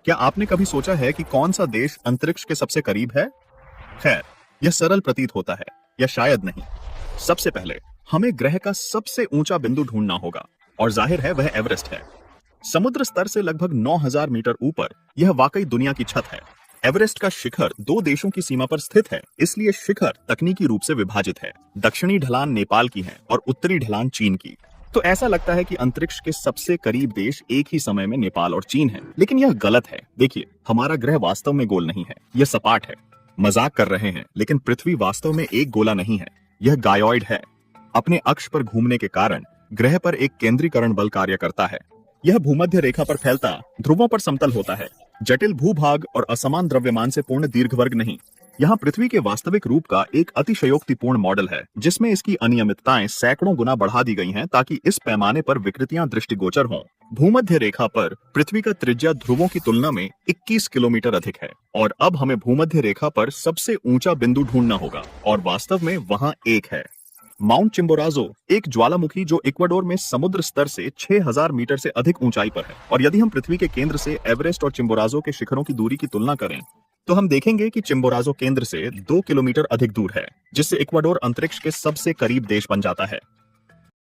क्या आपने कभी सोचा है कि कौन सा देश अंतरिक्ष के सबसे करीब है? खैर, यह सरल प्रतीत होता है, या शायद नहीं। सबसे पहले हमें ग्रह का सबसे ऊंचा बिंदु ढूंढना होगा, और जाहिर है वह एवरेस्ट है। समुद्र स्तर से लगभग 9000 मीटर ऊपर यह वाकई दुनिया की छत है। एवरेस्ट का शिखर दो देशों की सीमा पर स्थित है, इसलिए शिखर तकनीकी रूप से विभाजित है। दक्षिणी ढलान नेपाल की है और उत्तरी ढलान चीन की। तो ऐसा लगता है कि अंतरिक्ष के सबसे करीब देश एक ही समय में नेपाल और चीन है, लेकिन यह गलत है। देखिए, हमारा ग्रह वास्तव में गोल नहीं है, यह सपाट है। मजाक कर रहे हैं, लेकिन पृथ्वी वास्तव में एक गोला नहीं है, यह गायोइड है। अपने अक्ष पर घूमने के कारण ग्रह पर एक केंद्रीकरण बल कार्य करता है। यह भूमध्य रेखा पर फैलता, ध्रुवों पर समतल होता है। जटिल भूभाग और असमान द्रव्यमान से पूर्ण दीर्घवर्ग नहीं। यहाँ पृथ्वी के वास्तविक रूप का एक अतिशयोक्तिपूर्ण मॉडल है, जिसमें इसकी अनियमितताएं सैकड़ों गुना बढ़ा दी गई हैं ताकि इस पैमाने पर विकृतियां दृष्टिगोचर हों। भूमध्य रेखा पर पृथ्वी का त्रिज्या ध्रुवों की तुलना में 21 किलोमीटर अधिक है, और अब हमें भूमध्य रेखा पर सबसे ऊंचा बिंदु ढूंढना होगा, और वास्तव में वहाँ एक है। माउंट चिम्बोराजो एक ज्वालामुखी जो इक्वाडोर में समुद्र स्तर से 6000 मीटर से अधिक ऊंचाई पर है। और यदि हम पृथ्वी के केंद्र से एवरेस्ट और चिम्बोराजो के शिखरों की दूरी की तुलना करें, तो हम देखेंगे कि चिम्बोराजो केंद्र से 2 किलोमीटर अधिक दूर है, जिससे इक्वाडोर अंतरिक्ष के सबसे करीब देश बन जाता है।